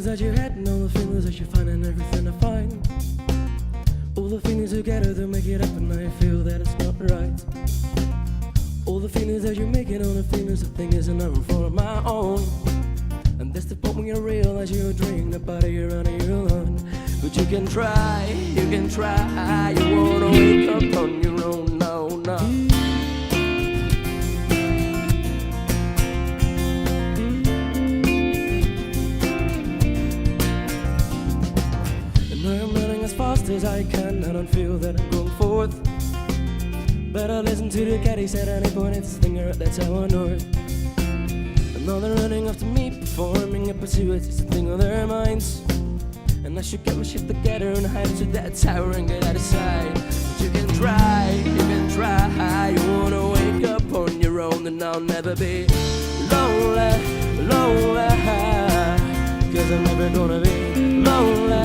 That you had and all the feelings that you find and everything I find. All the feelings together to make it up and I feel that it's not right. All the feelings that you're making, all the feelings I think is enough for my own. And that's the point when you realize you're dreaming about it, you're on your own. But you can try, you wanna wake up on your own, no, no. Fast as I can, I don't feel that I'm going forth. Better listen to the cat, he said, and he pointed his finger at that tower north. And now they're running after me, performing a pursuit, it's a thing on their minds. And I should get my shit together and hide into that tower and get out of sight. But you can try, you wanna wake up on your own and I'll never be lonely, lonely. Cause I'm never gonna be lonely.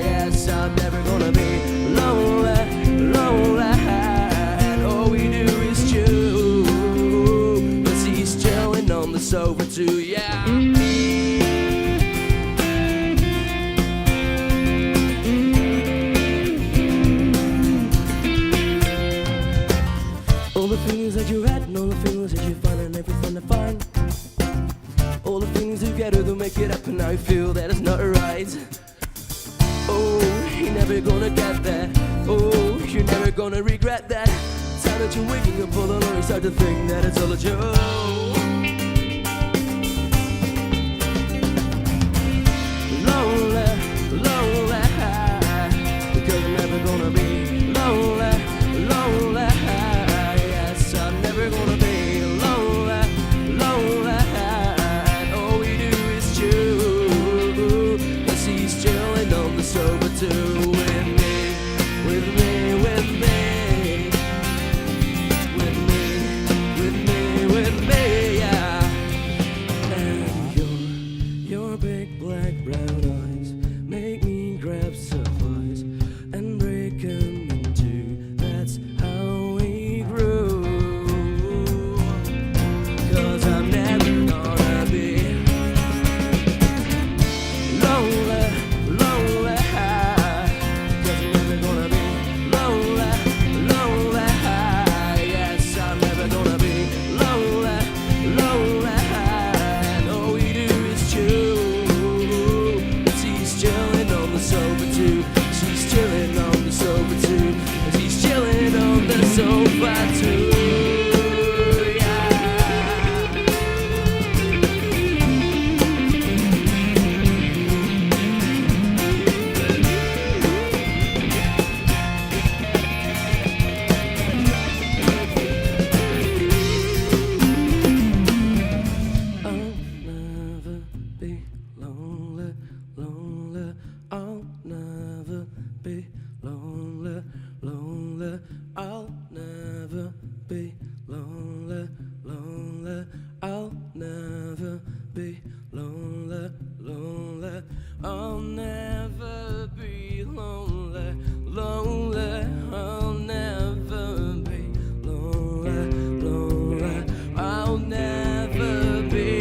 Yes, I'm never gonna be lonely, lonely. And all we do is chew, but he's chilling on the sofa too, yeah. All the feelings that you had and all the feelings that you find and everything I find. All the things together to make it up and I feel that it's not right. Oh, you're never gonna get that. Oh, you're never gonna regret that. Time that you're waking up all alone, you start to think that it's all a joke. Lonely, lonely, because I'm never gonna be lonely, lonely. Yes, I'm never gonna be lonely, lonely. On the sofa too, with me, with me, with me, with me, with me, with me, yeah. And your big black brown eyes make me grab supplies and break them in two. That's how we grew. 'Cause I'm never gonna be lonely. Sofa too. I'll never be lonely, lonely. I'll never be lonely, lonely. I'll never be lonely, lonely. I'll never be lonely, lonely. I'll never be lonely, lonely. I'll never be.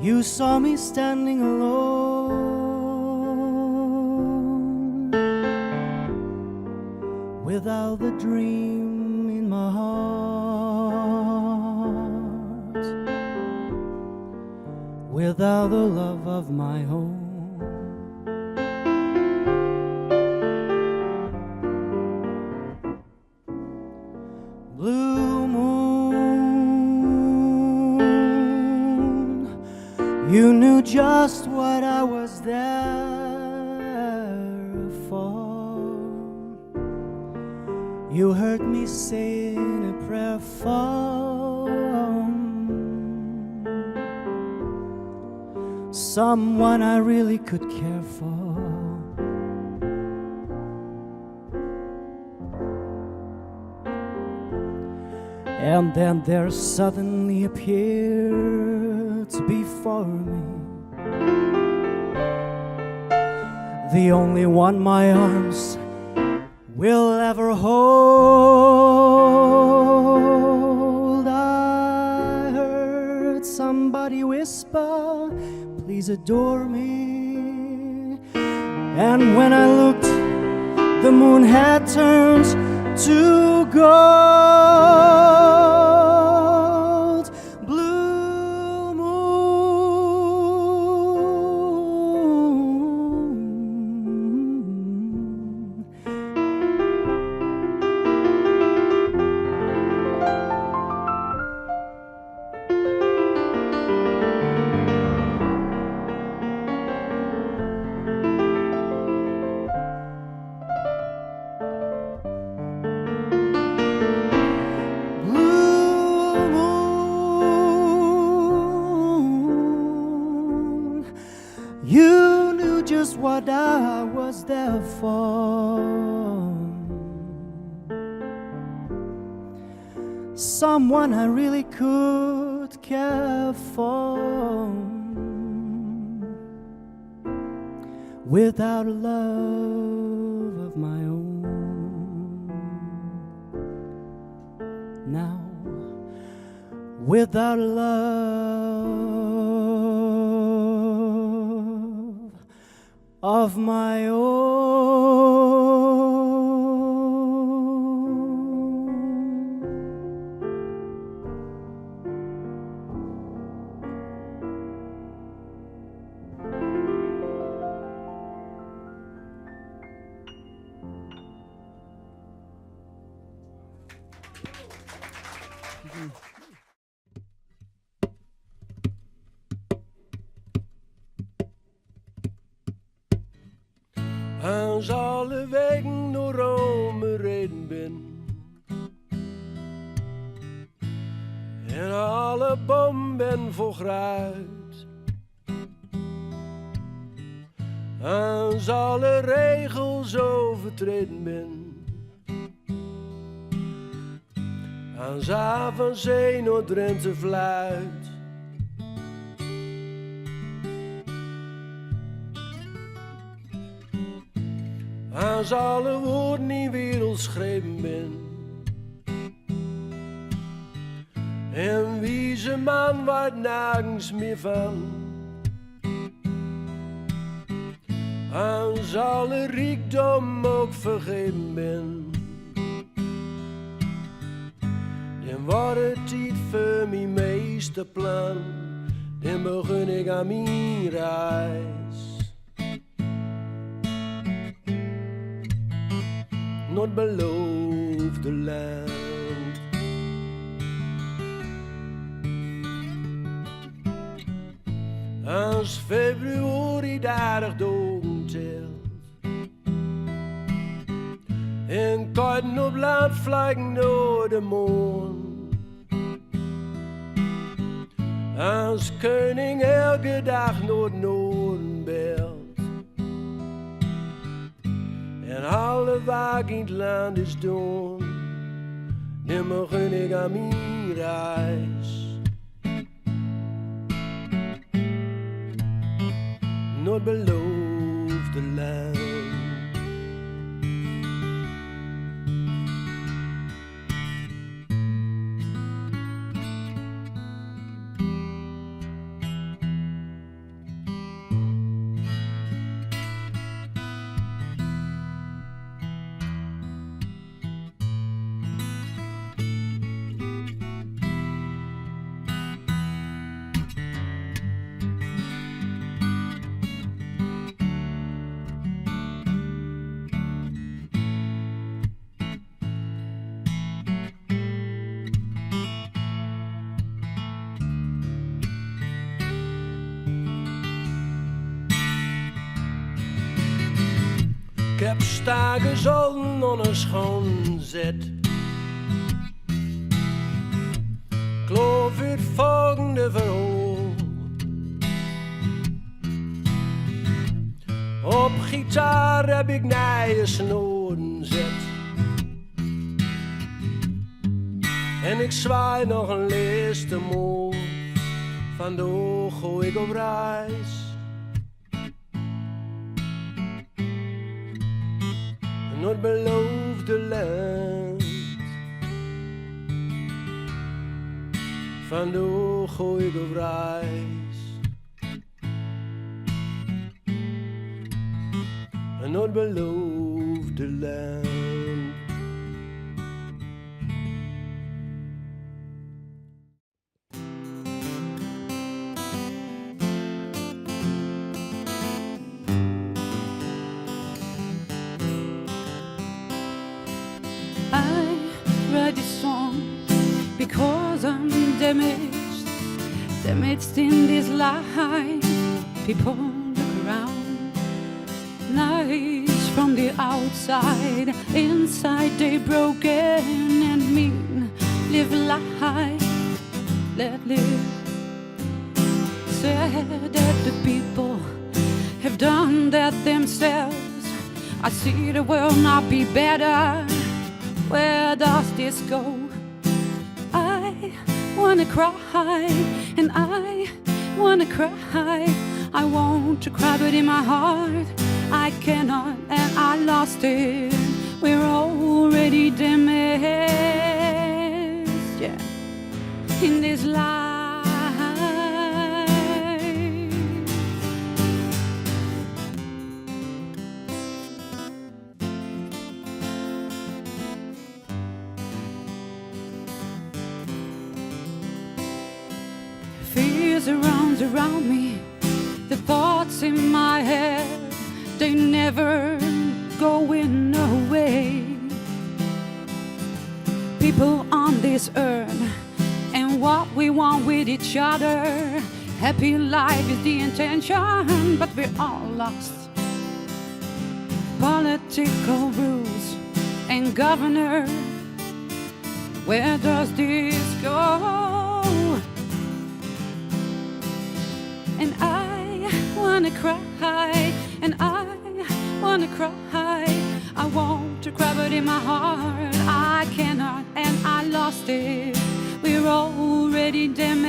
You saw me standing alone, without the dream in my heart, without the love of my home. Blue moon, you knew just what I was there for. You heard me saying a prayer for someone I really could care for. And then there suddenly appeared before me the only one my arms will ever hold. I heard somebody whisper, please adore me. And when I looked, the moon had turned to gold. Blue moon, you knew just what I was there for. Someone I really could care for, without a love of my own. Now, without a love of my own. Als alle wegen door Rome reden ben en alle bomen ben vol gruit, als alle regels overtreden ben, als avonds een Noord-Drenthe fluit, als alle woorden in wereld schreven ben, en wie ze man waard nergens meer van, als alle rijkdom ook vergeven ben, dan wordt het tijd voor mijn meesterplan, dan begin ik aan mijn reis. Naar het beloofde land. Als februari 30 dagen telt en kaarten op land vliegen door de maan, als koning elke dag naar het noorden belt en alle wagen in het land is doen, dan begin ik aan mijn reis. Naar het beloofde land. Staken zo'n onneschoon zet. Kloof het volgende verhaal. Op gitaar heb ik nije snoren zet. En ik zwaai nog een laatste moe. Van de oog gooi ik op reis. Naar het beloofde land. Van de oog gooi ik op reis. Naar het beloofde land. Because I'm damaged in this life. People look around, nice from the outside, inside they broken and mean. Live life, let live. Said that the people have done that themselves. I see the world not be better. Where does this go? I wanna cry, and I wanna cry. I want to cry, but in my heart I cannot, and I lost it. We're already damaged, yeah, in this life. Fears around me, the thoughts in my head, they never going away. People on this earth and what we want with each other. Happy life is the intention, but we're all lost. Political rules and governor, where does this go? And I wanna cry, and I wanna cry. I want to cry, but in my heart I cannot, and I lost it. We're already damaged,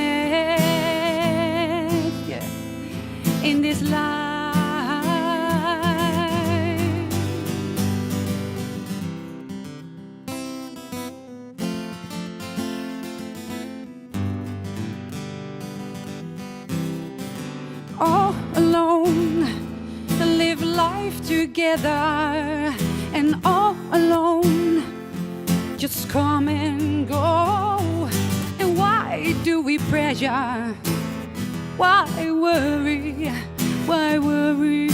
yeah, in this life. All alone, live life together, and all alone, just come and go. And why do we pressure? Why worry? Why worry?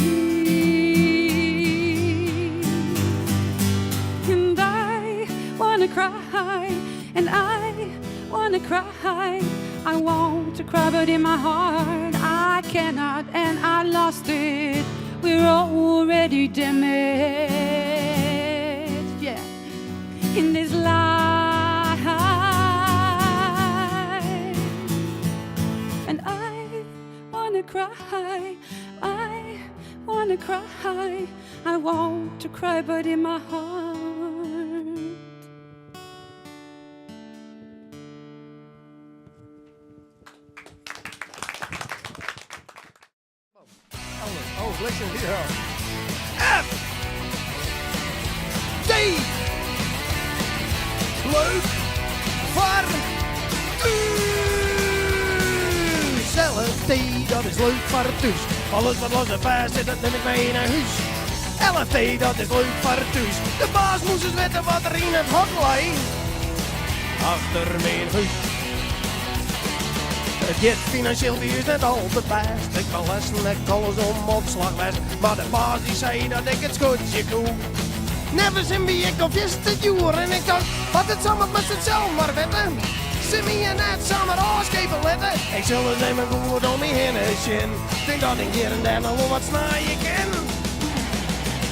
And I wanna cry, and I wanna cry. I want to cry, but in my heart I cannot, and I lost it. We're already damaged, yeah, in this life. And I wanna cry, I wanna cry. I want to cry, but in my heart. Oh, listen here. F. D. Leuk. Voor. Zelf D, dat is leuk voor thuis. Alles wat los en vast zit, dat neem ik mee naar huis. 11D, dat is leuk voor thuis. De baas moest eens weten wat er in het hok lag. Achter mijn huis. Het gaat financieel weer net al te best. Ik ben lessen, ik alles om opslagles. Maar de baas die zei dat ik het schotje koe. Never zien wie ik of is het joer. En ik dacht, wat het samen met zichzelf maar weten. Ze me en net samen afschepen letten. Ik zal het nemen goed om me heen en zin. Denk dat ik hier en daar nog wel wat snaaien ken.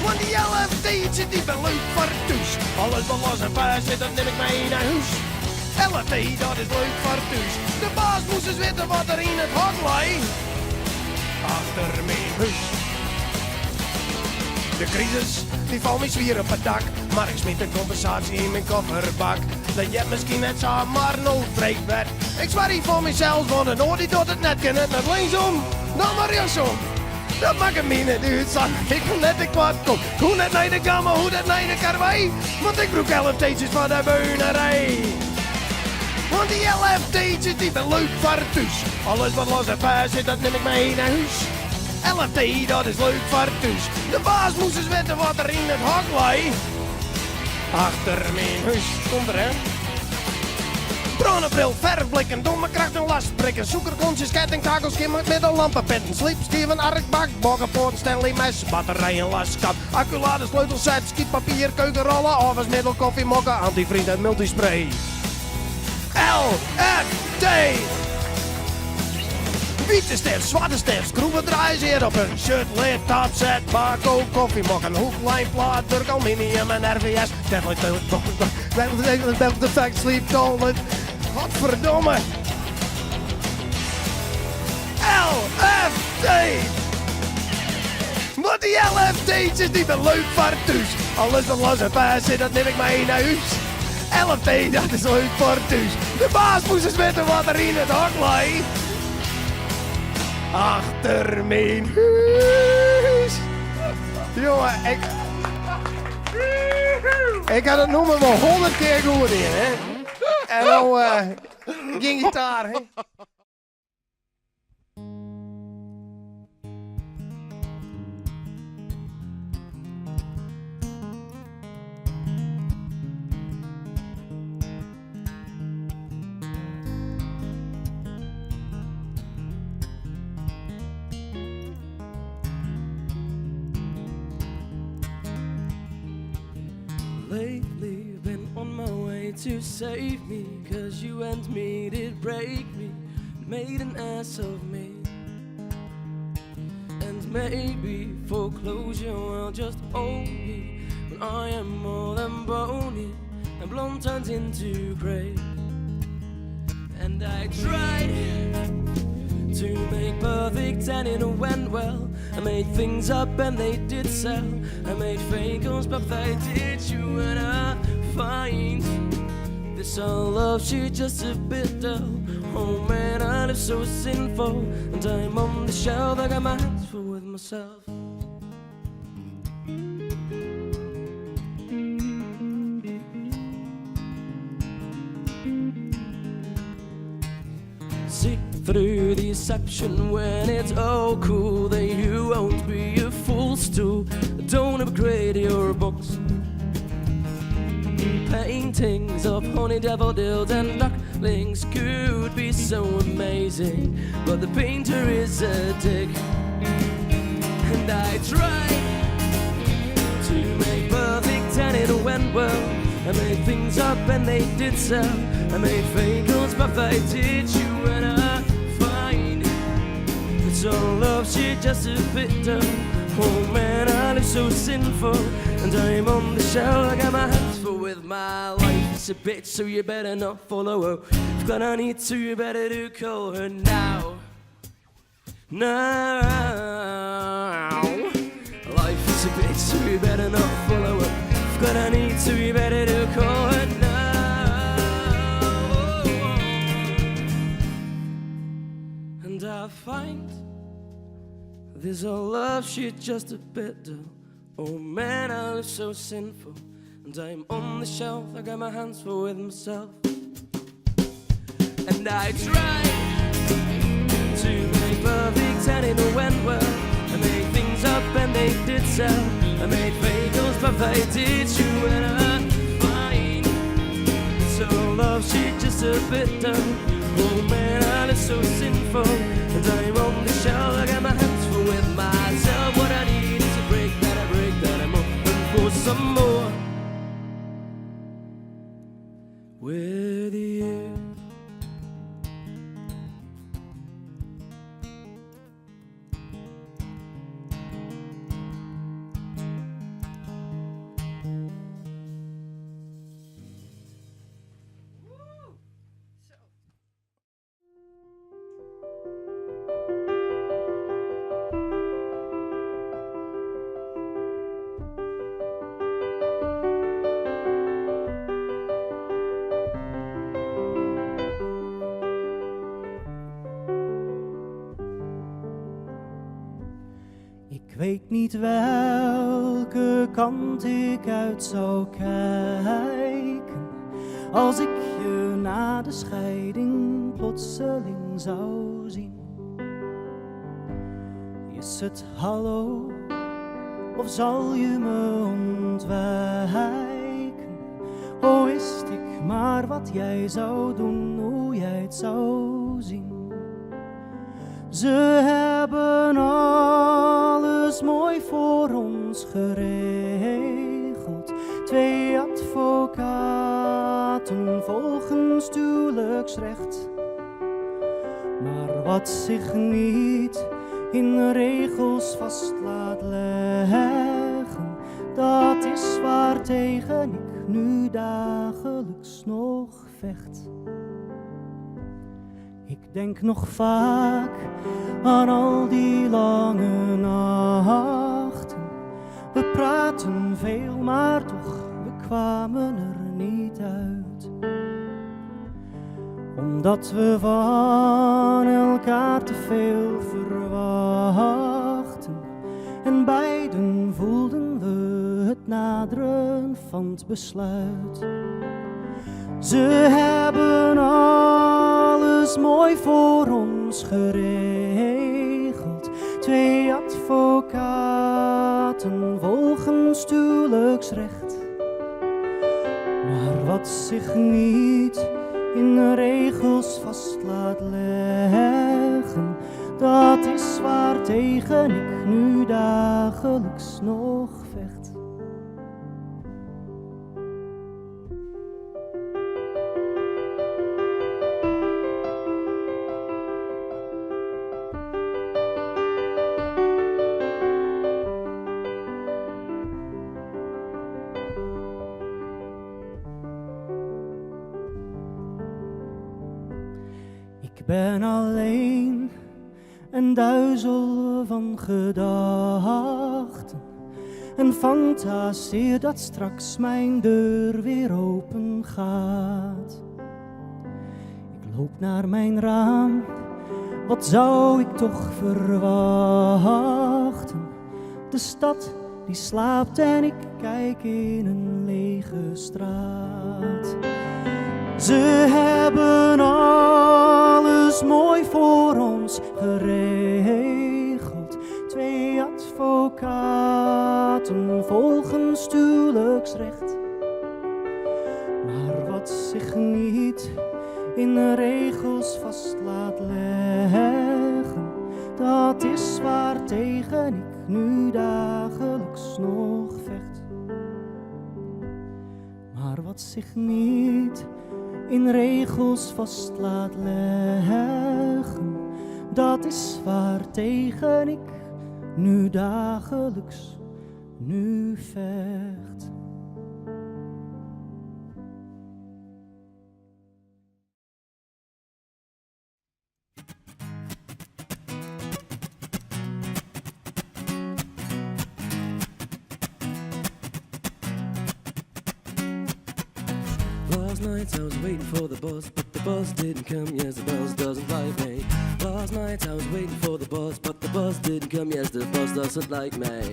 Want die LFT'tjes die ben leuk voor thuis. Alles wat los en vuist zit, dat neem ik mee naar huis. LFT, dat is leuk voor thuis. De baas moest eens weten wat er in het hok lay. Achter mijn huis. De crisis, die valt me zwier op het dak. Maar ik smiet de compensatie in mijn kofferbak. Dat je misschien net zo maar noodbreekt werd. Ik zwaar hier voor mezelf, want een oor die doet het net. Kan het net linksom, dan maar rechtsom. Dat maakt me niet uit, zak. Ik wil net de kwart kom. Hoe net naar de kamer, hoe net naar de karwei. Want ik broek LFT'tjes van de beunerij. Want die LFT'tjes die ben leuk voor thuis. Alles wat los en vuist zit, dat neem ik mee naar huis. LFT, dat is leuk voor thuis. De baas moest eens weten wat er in het hok lay. Achter mijn huis, komt er hè. Bronnenbril, verfblikken, domme kracht en lastprikken. Zoekerkontjes, kettingtakels, skimmer met een lampenpetten. Sliepsteven, arkbak, bokkenpoort, Stanley mes, batterijen, laskap. Acculade, sleutelset, skietpapier, keukenrollen, afwasmiddel, koffiemokken, antivriend en multispray. LFT. Witte stef, zwarte stef, schroevendraaiers hier op een shirt, lid, topset, bako, koffiemokken, hoeklijn, plaat, Turk, aluminium en RVS. Definitely the fact, sleep, toilet. Godverdomme. LFT. Wat die LFT'tjes die ben leuk voor thuis. Alles wat los en vuist zit, dat neem ik mee naar huis. LFT, dat is leuk voor thuis. De baas moest eens weten wat er in het hok lay. Achter mijn huis. Jongen, ik had het noemen wel 100 keer gehoord hier, hè. En dan ging gitaar, hè. Lately, I've been on my way to save me, 'cause you and me did break me, made an ass of me. And maybe for closure I'll just own me, when I am more than bony, and blonde turns into grey. And I tried to make perfect and it went well. I made things up and they did sell. I made fake ones but they did you, and I find this all love shit just a bit dull. Oh man, I live so sinful, and I'm on the shelf, I got my hands full with myself. See through the deception when it's all cool, that you won't be a fool's-stool. Don't upgrade your books. Paintings of honey daffodils and ducklings could be so amazing, but the painter is a dick. And I tried to make perfect and it went well. I made things up and they did sell. I made fake ones but they did you, and I find it's all love shit just a bit dumb. Oh man, I live so sinful, and I'm on the shelf, I got my hands full with my life. It's a bitch, so you better not follow her. If God I need to, you better do call her now. Now, life is a bitch, so you better not follow her. If God I need to, you better do call her now. And I find this all love shit just a bit dull. Oh man, I live so sinful, and I'm on the shelf, I got my hands full with myself. And I tried to make perfect and it went well. I made things up and they did sell. I made fake ones but they did you, and I find it's all love shit just a bit dull. Oh man, I live so sinful, and I'm on the shelf, I got my hands full with myself. What I need is a break that, I'm open for some more with you. weet niet welke kant ik uit zou kijken als ik je na de scheiding plotseling zou zien. Is het hallo of zal je me ontwijken? Oh, wist ik maar wat jij zou doen, hoe jij het zou zien. Ze hebben alles mooi voor ons geregeld. 2 advocaten volgens huwelijksrecht. Maar wat zich niet in regels vast laat leggen, dat is waartegen ik nu dagelijks nog vecht. Ik denk nog vaak aan al die lange nachten. We praten veel, maar toch, we kwamen er niet uit. Omdat we van elkaar te veel verwachten. En beiden voelden we het naderen van het besluit. Ze hebben alles mooi voor ons geregeld. 2 advocaten volgens huwelijksrecht. Maar wat zich niet in regels vast laat leggen, dat is waartegen ik nu dagelijks nog vecht. Ik ben alleen en duizel van gedachten en fantaseer dat straks mijn deur weer open gaat. Ik loop naar mijn raam, wat zou ik toch verwachten? De stad die slaapt en ik kijk in een lege straat. Ze hebben alles mooi voor ons geregeld. 2 advocaten volgens huwelijksrecht. Maar wat zich niet in regels vast laat leggen, dat is waartegen ik nu dagelijks nog vecht. Maar wat zich niet in regels vast laat leggen, dat is waartegen ik nu dagelijks nu vecht. Last night I was waiting for the bus, but the bus didn't come. Yes, the bus doesn't like me. Last night I was waiting for the bus, but the bus didn't come. Yes, the bus doesn't like me.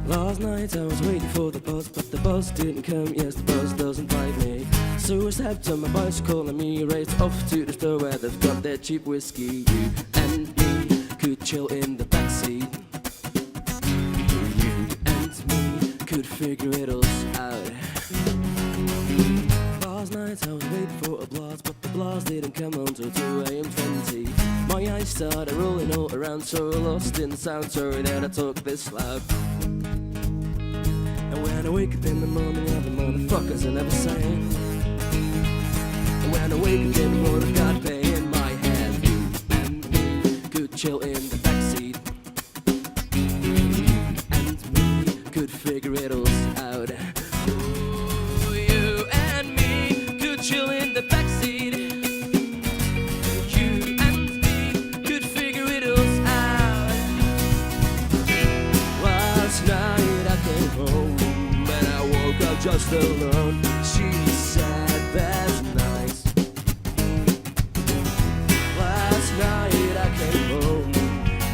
Last night I was waiting for the bus, but the bus didn't come. Yes, the bus doesn't like me. So I stepped on my bicycle and me raced off to the store where they've got their cheap whiskey. You and me could chill in the backseat. You and me could figure it all out. Last night I was waiting for a blast, but the blast didn't come until 2 AM 20. My eyes started rolling all around, so lost in the sound. Sorry that I talk this loud. And when I wake up in the morning, other motherfuckers are never saying. And when I wake up in the morning, got pain in my head. You and me could chill in the backseat. You and me could figure it all out. Ooh, you and me could chill in the backseat. You and me could figure it all out. Last night I came home and I woke up just alone. She past nights. Last night I came home,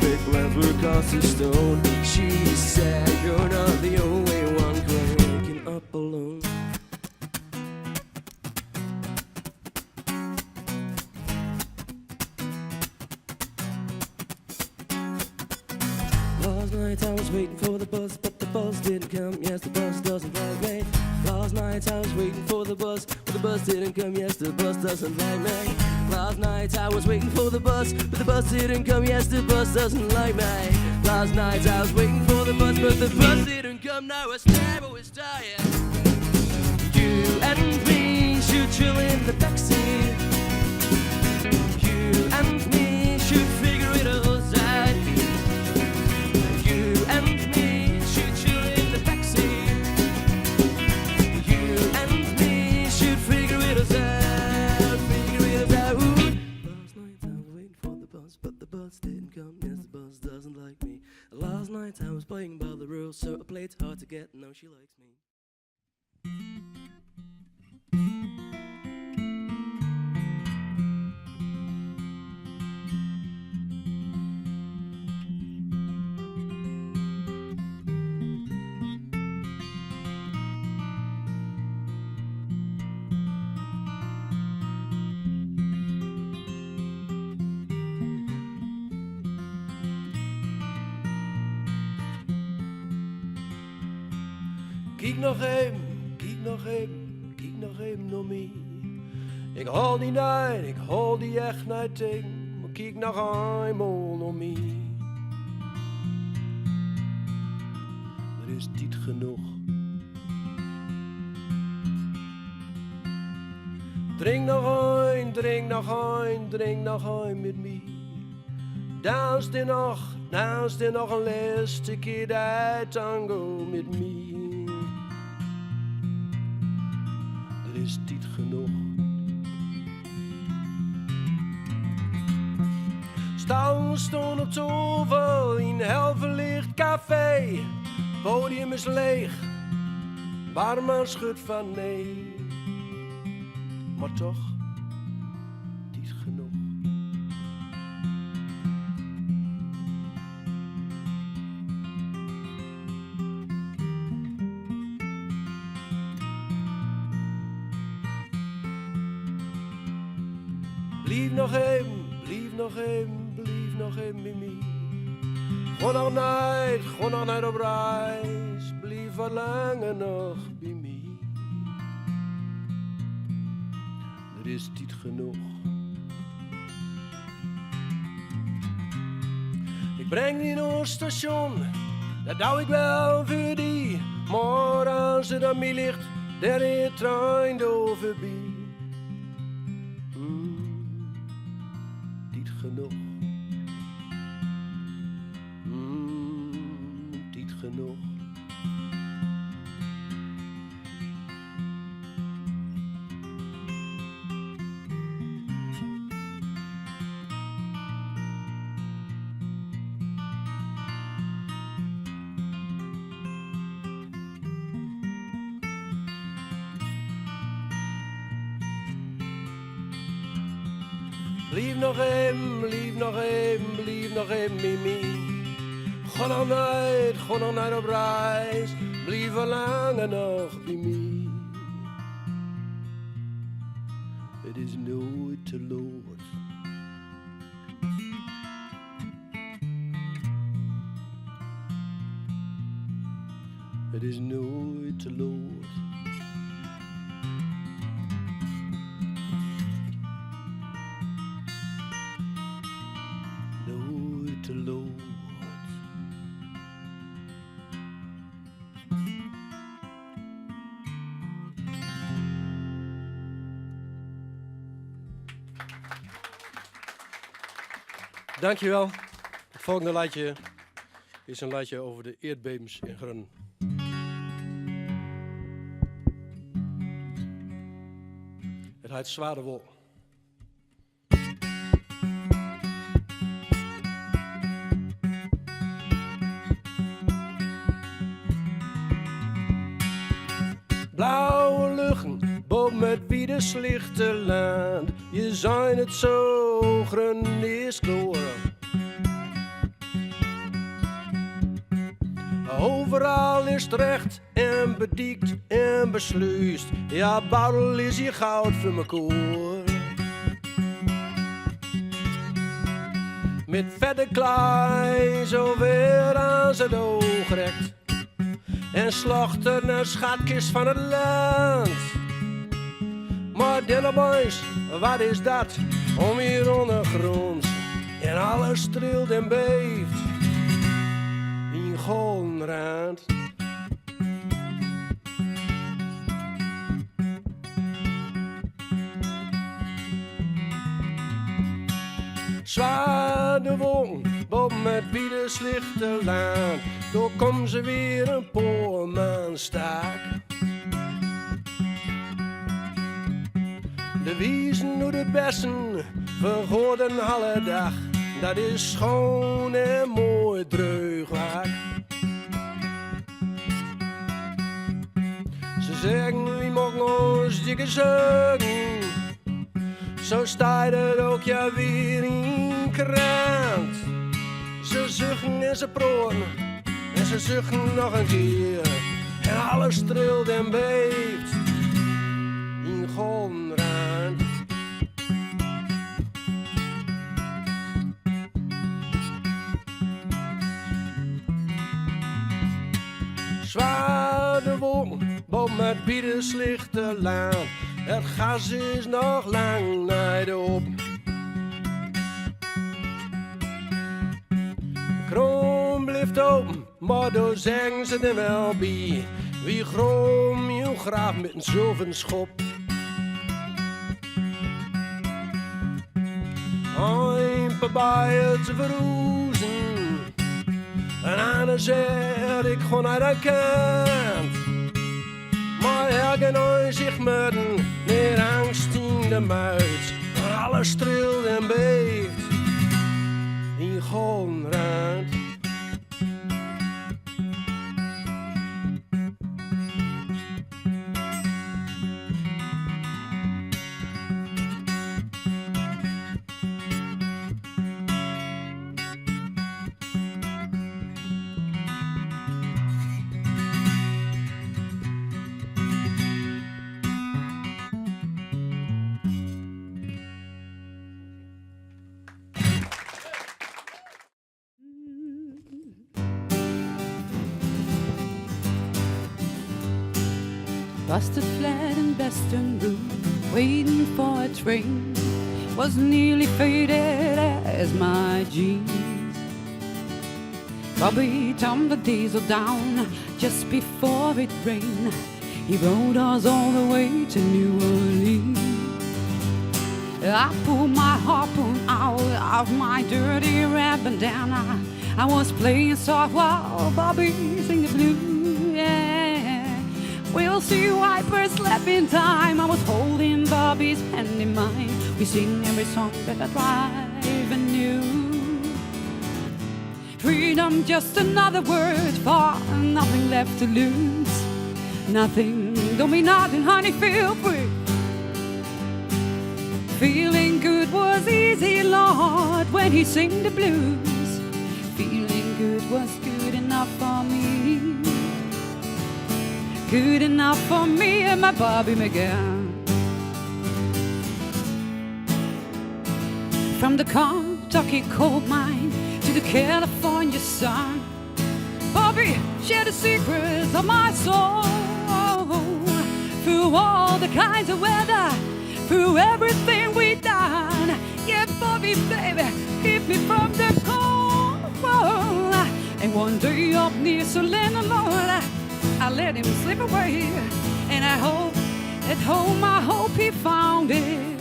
big plans were cast in stone. She said, you're not the only one waking up alone. Last night I was waiting for the bus, but the bus didn't come. Yes, the bus doesn't like me. Last night I was waiting for the bus, but the bus didn't come. Yes, the bus doesn't like me. Last night I was waiting for the bus, but the bus didn't come. Yes, the bus doesn't like me. Last night I was waiting for the bus, but the bus didn't come. Now it's time, I was tired. You and me should chill in the backseat. You and me should figure it out. Last night I was playing by the rules, so I played hard to get. Now she likes me. Kijk nog even, kijk nog even, kijk nog even naar mij. Ik hou die night, ik hou die echt niet tegen, maar kijk nog eenmaal naar mij. Er is tijd genoeg. Drink nog een, drink nog een, drink nog een met mij. Dans er nog een laatste keer die tango met mij. Is tijd genoeg. Stond op tafel in een helverlicht café. Podium is leeg, barman schudt van nee. Maar toch, tijd genoeg. Blijf nog even, blijf nog even, blijf nog even bij mij. Gewoon nog niet op reis, blijf wat langer nog bij mij. Er is tijd genoeg. Ik breng die naar het station, dat doe ik wel voor die. Maar als het aan mij ligt, daar is de trein door voorbij. Genoeg. Tijd genoeg. Blijf nog even, blijf nog even, blijf nog even bij mij. Ga nog niet op reis, blijf wel langer nog bij mij. Het is nooit te laat. Het is nooit te laat. Te laat. Dankjewel. Het volgende liedje is een liedje over de aardbevings in Grun. Het heet Zware Wol. Blauwe luchten boven het wiede de slechte land. Je zijn het zo grendeers geworden. Overal is het recht en bediekt en besluist. Ja, Boudel is hier goud voor mijn koor. Met vette klei zo weer aan zijn oog rekt. En slachten een schatkist van het land. Maar Denneboys, wat is dat om hier ondergronds? En alles trilt en beeft in goldenrand. Zwaar de wolken boven het biedenslichte land. Door komt ze weer een poorman staak. De wiezen door de bessen vergoorden alle dag. Dat is schoon en mooi dreugwaak. Ze zeggen wie mogen ons dikke zuigen. Zo staat het ook ja weer in krant. Ze zuchten en ze proren en ze zuchten nog een keer. En alles trilt en beeft in goldenrand. Zwaar de wolken boven het biedenslichte land. Het gas is nog lang naar de op. De kroon blijft open, maar daar zeggen ze er wel bij. Wie groom je graaf met een zilveren schop. Een paar bijen te verroezen. En Anne zegt ik gewoon naar de kant. Maar elke zich midden met angst in de muid. Maar alles trilt en beeft in goldenrand. Busted flat in Western Room, waiting for a train. Was nearly faded as my jeans. Bobby tumbed the diesel down just before it rained. He rode us all the way to New Orleans. I pulled my harpoon out of my dirty red bandana. I was playing soft while Bobby sang the blues. Yeah. We'll see wipers slept in time. I was holding Bobby's hand in mine. We sing every song that I drive and knew. Freedom, just another word for nothing left to lose. Nothing, don't be nothing, honey, feel free. Feeling good was easy, Lord, when he sang the blues. Feeling good was good enough for me. Good enough for me and my Bobby McGann. From the Kentucky coal mine to the California sun, Bobby shared the secrets of my soul. Through all the kinds of weather, through everything we've done. Yeah, Bobby, baby, keep me from the cold. And one day up near Solana, Lord, I let him slip away. And I hope, at home, I hope he found it.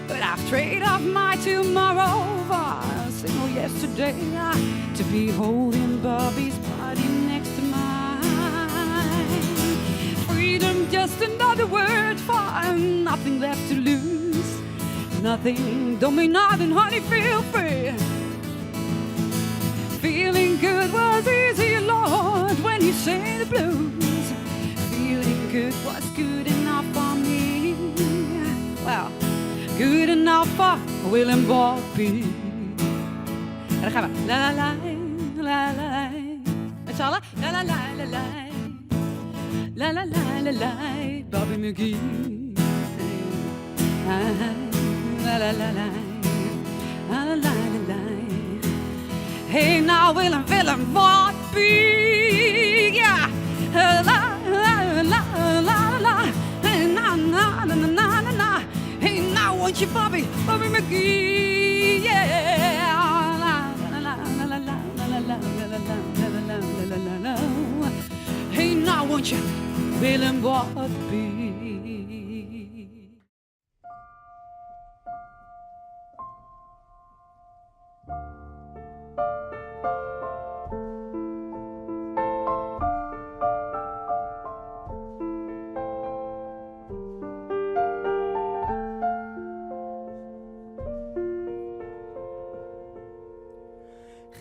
But I've traded off my tomorrow for a single yesterday, to be holding Bobby's body next to mine. Freedom, just another word for nothing left to lose. Nothing, don't mean nothing, honey, feel free. Feeling good was easy, Lord, when you sang the blues. Feeling good was good enough for me. good enough for Willem Bobby. En dan gaan we. La la la, la la. Met z'n allen. La la la la la. La la la la la. Bobby McGee. La la la la. La la la la. Hey now Willem Bobby. Yeah. La la la la la. Hey na na na na na na. Hey now won't you Bobby McGee. Yeah. Hey now won't you Willem Bobby.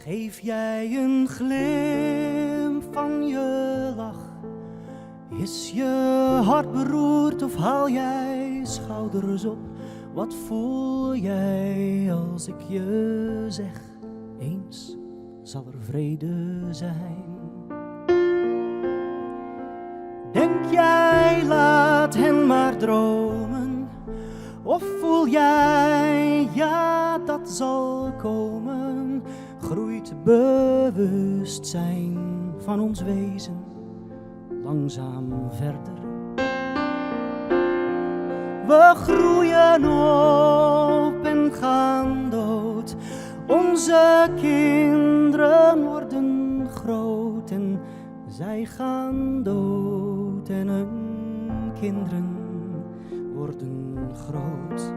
Geef jij een glimp van je lach? Is je hart beroerd of haal jij schouders op? Wat voel jij als ik je zeg? Eens zal er vrede zijn. Denk jij laat hen maar dromen? Of voel jij ja dat zal komen? Groeit bewustzijn van ons wezen langzaam verder. We groeien op en gaan dood. Onze kinderen worden groot en zij gaan dood en hun kinderen worden groot.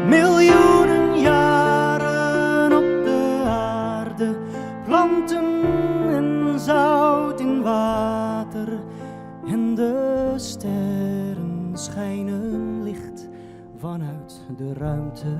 Miljoenen jaren op de aarde, planten en zout in water en de sterren schijnen licht vanuit de ruimte.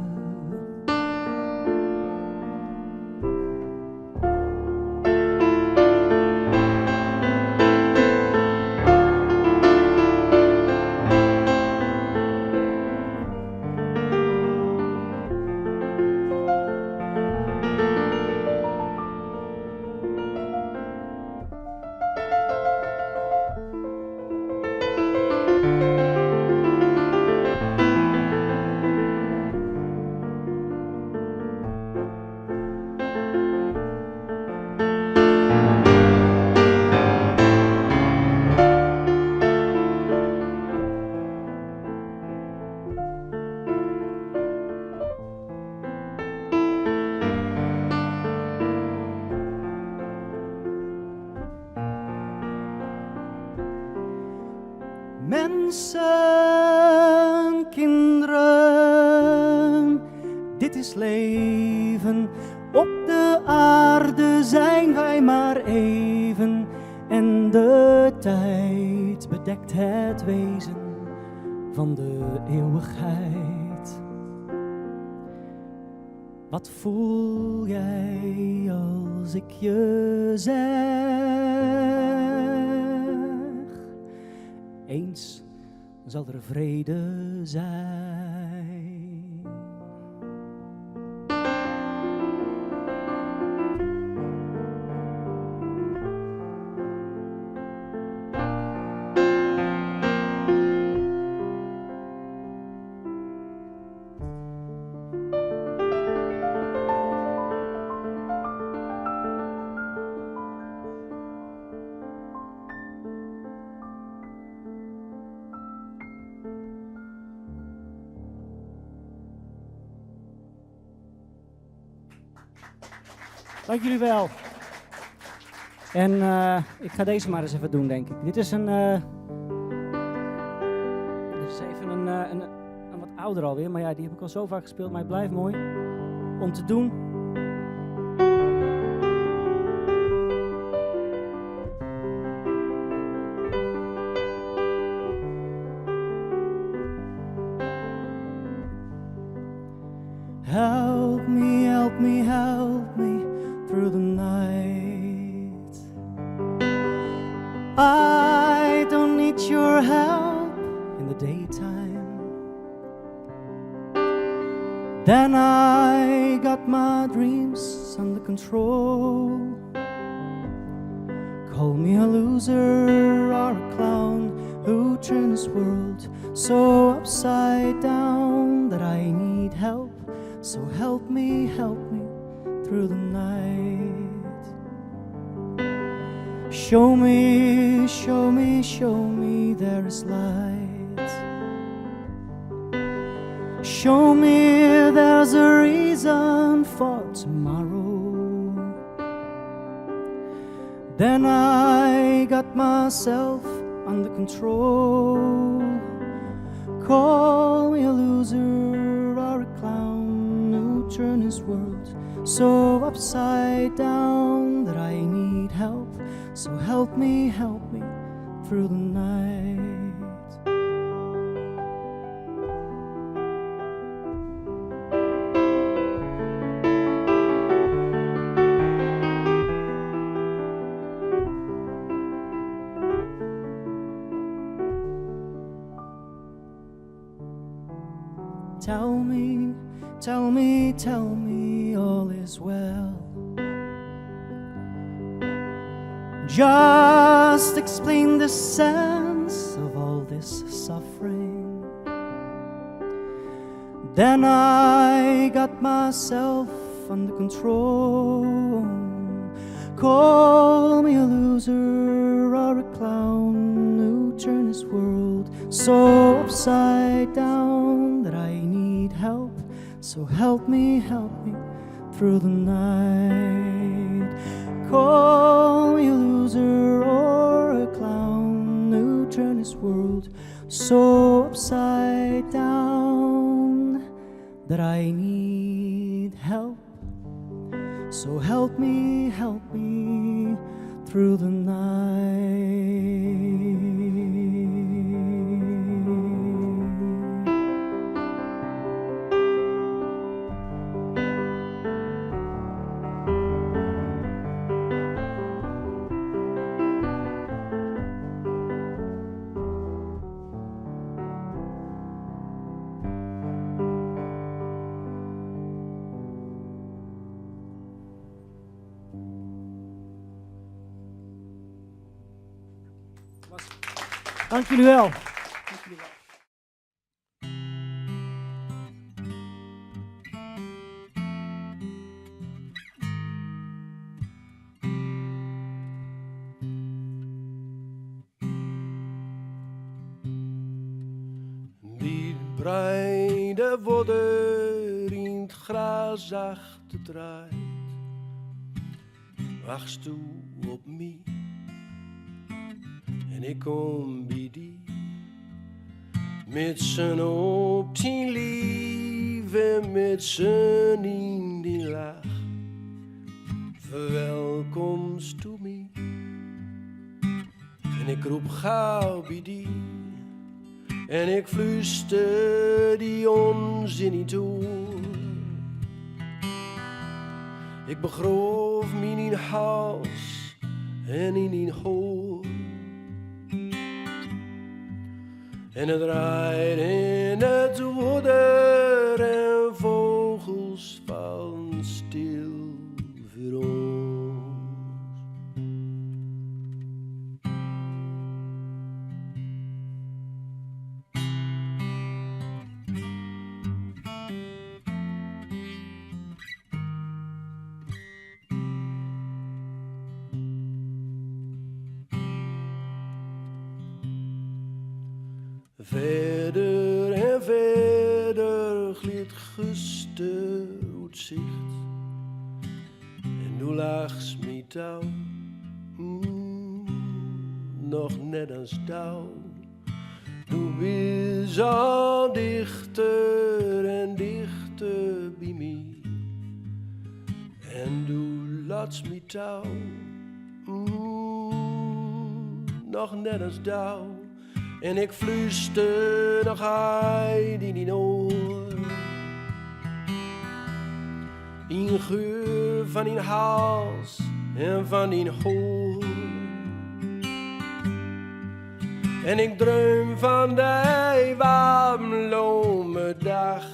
Mensen, kinderen, dit is leven. Op de aarde zijn wij maar even. En de tijd bedekt het wezen van de eeuwigheid. Wat voel jij als ik je zeg? Eens zal er vrede zijn. Dank jullie wel. En ik ga deze maar eens even doen, denk ik. Dit is even een wat ouder alweer, maar ja, die heb ik al zo vaak gespeeld, maar hij blijft mooi om te doen. Help me, help me, help me through the night. I don't need your help in the daytime. Then I got my dreams under control. Call me a loser or a clown who turned this world so upside down that I need help. So help me through the night. Show me, show me, show me there is light. Show me there's a reason for tomorrow. Then I got myself under control. Call me a loser or a clown who turned his world so upside down that I need help. So help me through the night. Tell me, tell me, tell me all is well. Just explain the sense of all this suffering. Then I got myself under control. Call me a loser or a clown who turned his world so upside down that I need help. So help me through the night. Call me a loser or a clown who turned his world so upside down that I need help. So help me through the night. Dank jullie wel. Die breide wadder in het gras achterdraait. Wachtst toe op mij en ik kom bij die. Met z'n op 10 lief en met z'n in die lach. Verwelkomst toe mij en ik roep gauw bij die. En ik fluister die onzin niet toe. Ik begroof me in hals en in hoor. En het rijdt in het water en vogels vallen stil voor ons. Verder en verder glidt gesteruit zicht. En nu lags met touw, nog net als touw. Du bist al dichter en dichter bij mij. En du laatst met touw, nog net als touw. En ik fluister nog uit in die oor. In geur van die hals en van die hoor. En ik droom van die warme dag.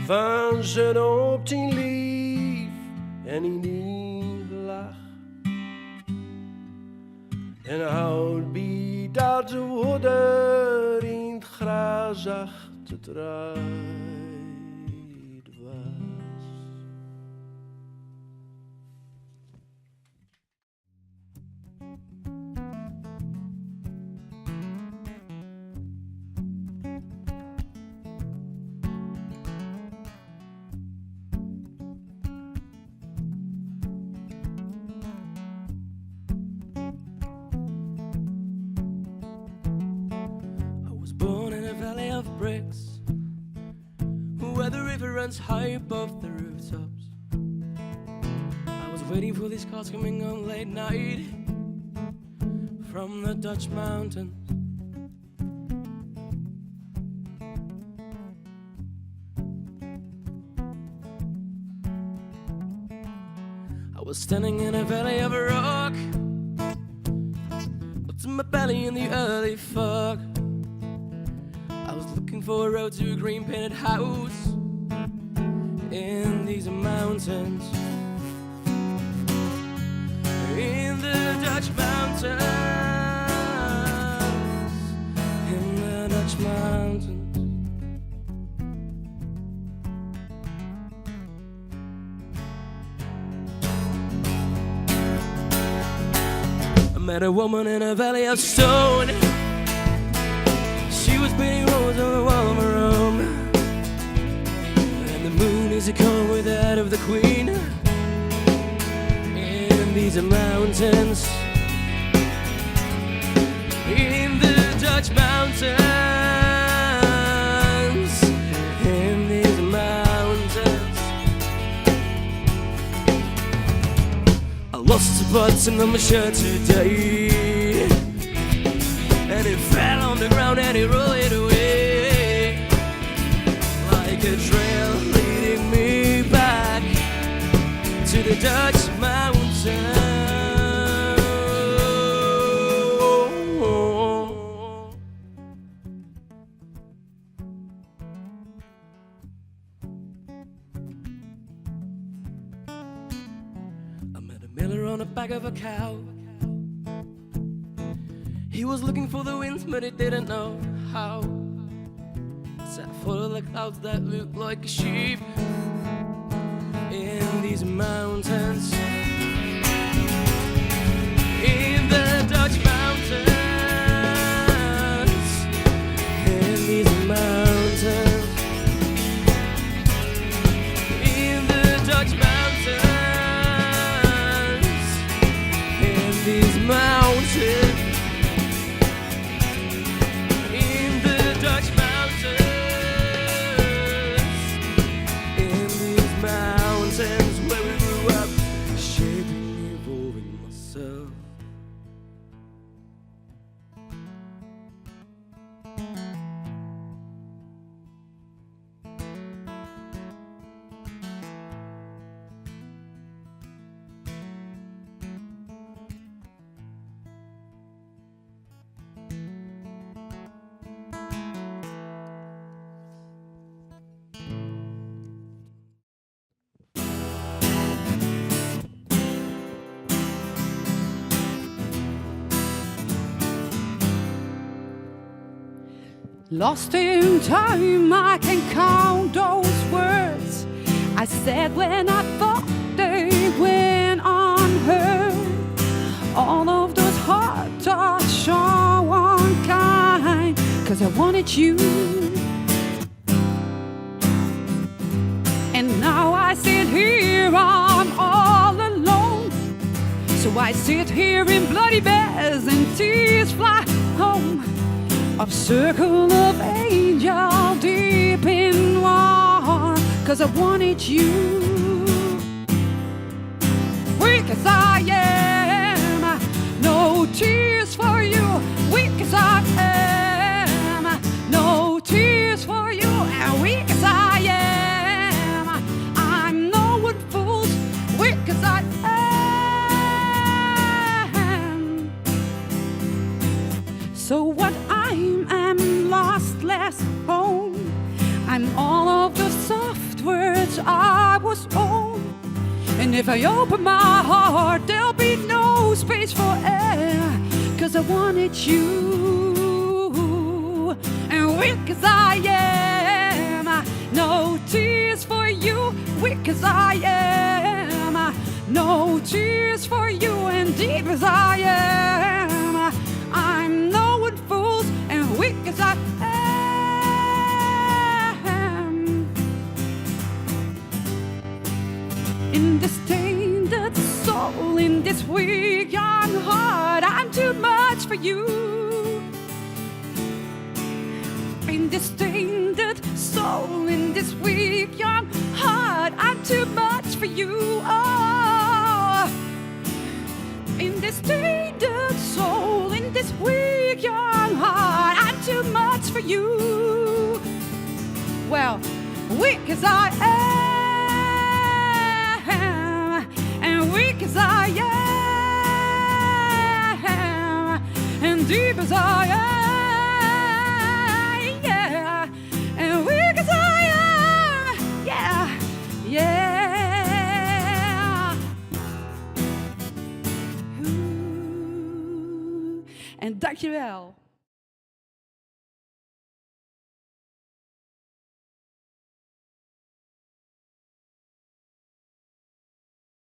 van zijn op 10 lief en hij niet lach. En houd bij dat woeder in het gras achter draait was. Born in a valley of bricks, where the river runs high above the rooftops. I was waiting for these cars coming on late night from the Dutch mountains. I was standing in a valley of rock, up to my belly in the early fog. I was looking for a road to a green painted house in these mountains, in the Dutch mountains, in the Dutch mountains. I met a woman in a valley of stone. She was painting roses on the wall of her room, and the moon is a cold with the head of the queen in these mountains, in the Dutch mountains, in these mountains. I lost the button on my shirt today, and it fell on the ground and it rolled it away, like a trail leading me back to the Dutch mountains. I met a miller on the back of a cow. He was looking for the winds, but he didn't know how. Sat full of the clouds that looked like a sheep in these mountains, in the Dutch mountains, in these mountains, in the Dutch mountains, in these mountains. Lost in time, I can count those words I said when I thought they went unheard. All of those hard thoughts are unkind, 'cause I wanted you. And now I sit here, I'm all alone. So I sit here in bloody bears and tears fly home. A circle of angels deep in war, 'cause I wanted you. Weak as I am, no tears for you. Weak as I am, no tears for you. And weak as I am, I'm no one fool's. Weak as I am. So what I'm lost, less home. I'm all of the soft And if I open my heart, there'll be no space for air. 'Cause I wanted you, and weak as I am, no tears for you. Weak as I am, no tears for you. And deep as I am, I'm knowing fools, and weak as I am. In this tainted soul, in this weak young heart, I'm too much for you. In this tainted soul, in this weak young heart, I'm too much for you. Oh, in this tainted soul, in this weak young heart, I'm too much for you. Well, weak as I am, and weak as I am, and deep as I am, yeah, and weak as I am, yeah, yeah. Ooh. En dankjewel.